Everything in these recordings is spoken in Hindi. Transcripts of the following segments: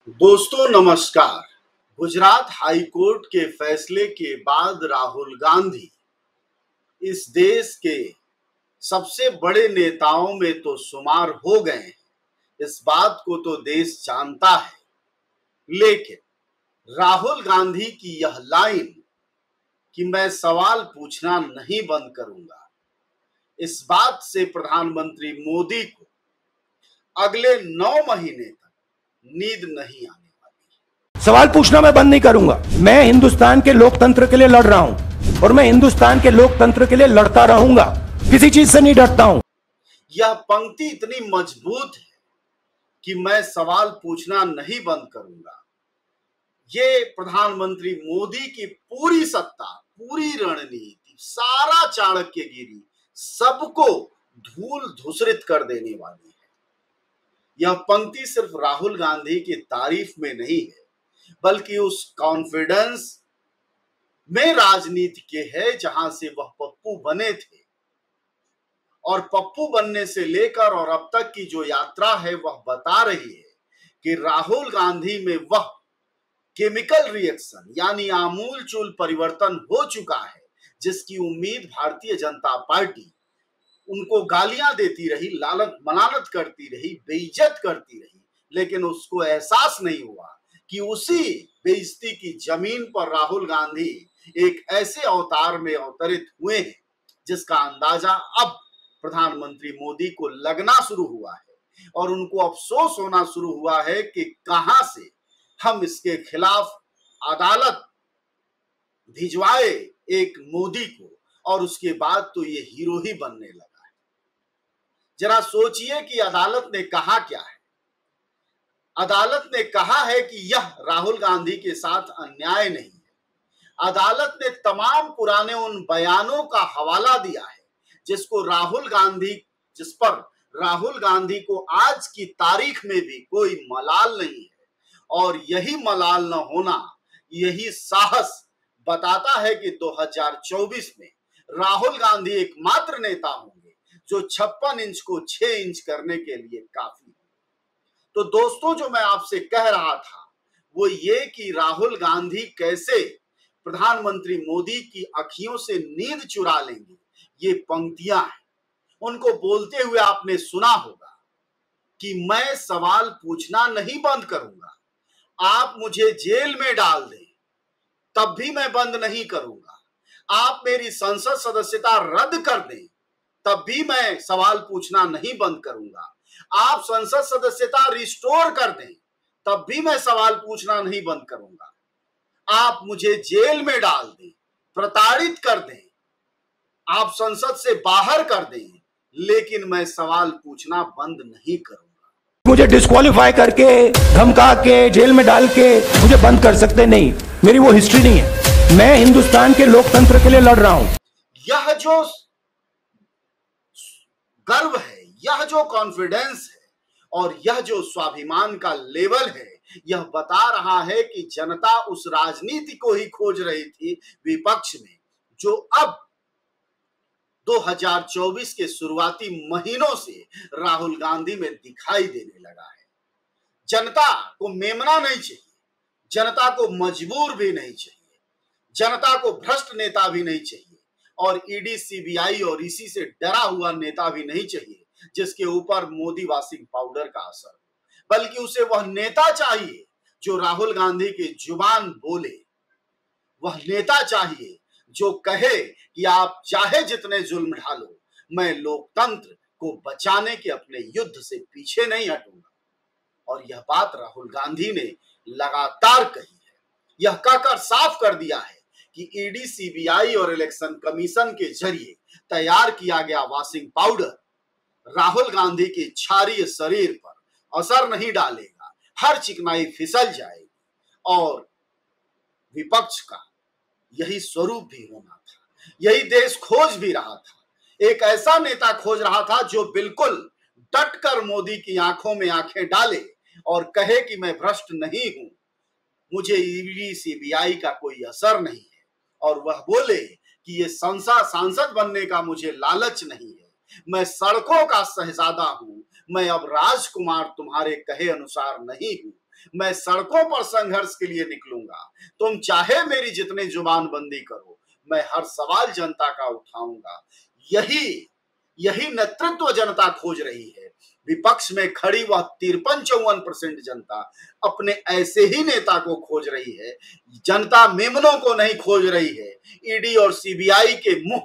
दोस्तों नमस्कार। गुजरात हाई कोर्ट के फैसले के बाद राहुल गांधी इस देश के सबसे बड़े नेताओं में तो शुमार हो गए हैं। इस बात को तो देश जानता है, लेकिन राहुल गांधी की यह लाइन कि मैं सवाल पूछना नहीं बंद करूंगा, इस बात से प्रधानमंत्री मोदी को अगले 9 महीने तक नींद नहीं आने वाली। सवाल पूछना मैं बंद नहीं करूंगा। मैं हिंदुस्तान के लोकतंत्र के लिए लड़ रहा हूं और मैं हिंदुस्तान के लोकतंत्र के लिए लड़ता रहूंगा, किसी चीज से नहीं डरता हूं। यह पंक्ति इतनी मजबूत है कि मैं सवाल पूछना नहीं बंद करूंगा। ये प्रधानमंत्री मोदी की पूरी सत्ता, पूरी रणनीति, सारा चाणक्यगिरी सबको धूल धूसरित कर देने वाली है। यह पंक्ति सिर्फ राहुल गांधी की तारीफ में नहीं है, बल्कि उस कॉन्फिडेंस में राजनीति के है जहां से वह पप्पू बने थे। और पप्पू बनने से लेकर और अब तक की जो यात्रा है वह बता रही है कि राहुल गांधी में वह केमिकल रिएक्शन यानी आमूलचूल परिवर्तन हो चुका है जिसकी उम्मीद भारतीय जनता पार्टी उनको गालियां देती रही, लालत मलालत करती रही, बेइज्जत करती रही, लेकिन उसको एहसास नहीं हुआ कि उसी बेइज्जती की जमीन पर राहुल गांधी एक ऐसे अवतार में अवतरित हुए हैं जिसका अंदाजा अब प्रधानमंत्री मोदी को लगना शुरू हुआ है और उनको अफसोस होना शुरू हुआ है कि कहां से हम इसके खिलाफ अदालत भिजवाए एक मोदी को, और उसके बाद तो ये हीरो ही बनने लगा है। जरा सोचिए कि अदालत ने कहा क्या है। अदालत ने कहा है कि यह राहुल गांधी के साथ अन्याय नहीं है। अदालत ने तमाम पुराने उन बयानों का हवाला दिया है जिस पर राहुल गांधी को आज की तारीख में भी कोई मलाल नहीं है, और यही मलाल न होना, यही साहस बताता है कि 2024 में राहुल गांधी एकमात्र नेता होंगे जो 56 इंच को 6 इंच करने के लिए काफी है। तो दोस्तों, जो मैं आपसे कह रहा था वो ये कि राहुल गांधी कैसे प्रधानमंत्री मोदी की अखियों से नींद चुरा लेंगे, ये पंक्तियां हैं। उनको बोलते हुए आपने सुना होगा कि मैं सवाल पूछना नहीं बंद करूंगा, आप मुझे जेल में डाल दें तब भी मैं बंद नहीं करूंगा, आप मेरी संसद सदस्यता रद्द कर दें तब भी मैं सवाल पूछना नहीं बंद करूंगा, आप संसद सदस्यता रिस्टोर कर दें तब भी मैं सवाल पूछना नहीं बंद करूंगा, आप मुझे जेल में डाल दें, प्रताड़ित कर दें, आप संसद से बाहर कर दें, लेकिन मैं सवाल पूछना बंद नहीं करूंगा। मुझे डिस्क्वालीफाई करके, धमका के, जेल में डाल के मुझे बंद कर सकते नहीं, मेरी वो हिस्ट्री नहीं है। मैं हिंदुस्तान के लोकतंत्र के लिए लड़ रहा हूं। यह जो गर्व है, यह जो कॉन्फिडेंस है और यह जो स्वाभिमान का लेवल है, यह बता रहा है कि जनता उस राजनीति को ही खोज रही थी विपक्ष में, जो अब 2024 के शुरुआती महीनों से राहुल गांधी में दिखाई देने लगा है। जनता को मेमना नहीं चाहिए, जनता को मजबूर भी नहीं चाहिए, जनता को भ्रष्ट नेता भी नहीं चाहिए, और ईडी, सीबीआई और इसी से डरा हुआ नेता भी नहीं चाहिए जिसके ऊपर मोदी वाशिंग पाउडर का असर हो, बल्कि उसे वह नेता चाहिए जो राहुल गांधी की जुबान बोले, वह नेता चाहिए जो कहे कि आप चाहे जितने जुल्म ढालो, मैं लोकतंत्र को बचाने के अपने युद्ध से पीछे नहीं हटूंगा। और यह बात राहुल गांधी ने लगातार कही है। यह कहकर साफ कर दिया है कि ईडी, सीबीआई और इलेक्शन कमीशन के जरिए तैयार किया गया वाशिंग पाउडर राहुल गांधी के क्षारीय शरीर पर असर नहीं डालेगा, हर चिकनाई फिसल जाएगी। और विपक्ष का यही स्वरूप भी होना था, यही देश खोज भी रहा था। एक ऐसा नेता खोज रहा था जो बिल्कुल डटकर मोदी की आंखों में आंखें डाले और कहे कि मैं भ्रष्ट नहीं हूं, मुझे ईडी, सीबीआई का कोई असर नहीं है, और वह बोले कि ये सांसद बनने का मुझे लालच नहीं है, मैं सड़कों का शहजादा हूं, मैं अब राजकुमार तुम्हारे कहे अनुसार नहीं हूं, मैं सड़कों पर संघर्ष के लिए निकलूंगा। तुम चाहे मेरी जितने जुबानबंदी करो, मैं हर सवाल जनता का उठाऊंगा। यही नेतृत्व जनता खोज रही है। विपक्ष में खड़ी वह 53-54% जनता अपने ऐसे ही नेता को खोज रही है। जनता मेमनों को नहीं खोज रही है, ईडी और सीबीआई के मुंह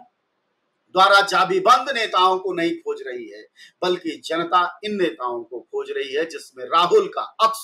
द्वारा चाबीबंद नेताओं को नहीं खोज रही है, बल्कि जनता इन नेताओं को खोज रही है जिसमें राहुल का अक्स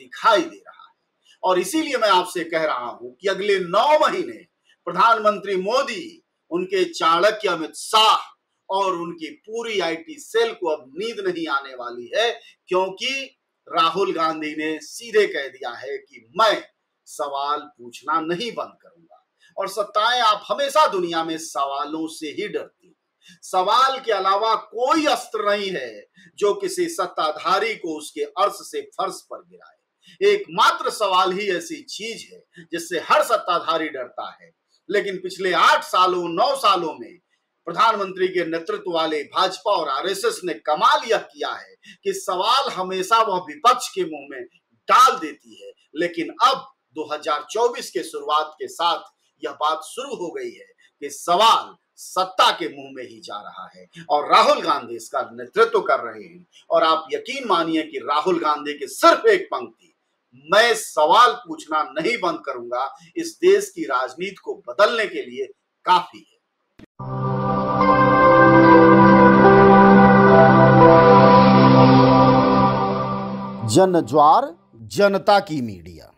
दिखाई दे रहा है। और इसीलिए मैं आपसे कह रहा हूं कि अगले 9 महीने प्रधानमंत्री मोदी, उनके चाणक्य अमित शाह और उनकी पूरी आईटी सेल को अब नींद नहीं आने वाली है, क्योंकि राहुल गांधी ने सीधे कह दिया है कि मैं सवाल पूछना नहीं बंद करूंगा। और सत्ताएं, आप हमेशा दुनिया में सवालों से ही डरती हैं। सवाल के अलावा कोई अस्त्र नहीं है जो किसी सत्ताधारी को उसके अर्श से फर्श पर गिराए। एकमात्र सवाल ही ऐसी चीज है जिससे हर सत्ताधारी डरता है। लेकिन पिछले 8 सालों 9 सालों में प्रधानमंत्री के नेतृत्व वाले भाजपा और आरएसएस ने कमाल यह किया है कि सवाल हमेशा वह विपक्ष के मुंह में डाल देती है। लेकिन अब 2024 के शुरुआत के साथ यह बात शुरू हो गई है कि सवाल सत्ता के मुंह में ही जा रहा है और राहुल गांधी इसका नेतृत्व कर रहे हैं। और आप यकीन मानिए कि राहुल गांधी की सिर्फ एक पंक्ति, मैं सवाल पूछना नहीं बंद करूंगा, इस देश की राजनीति को बदलने के लिए काफी है। जन ज्वार, जनता की मीडिया।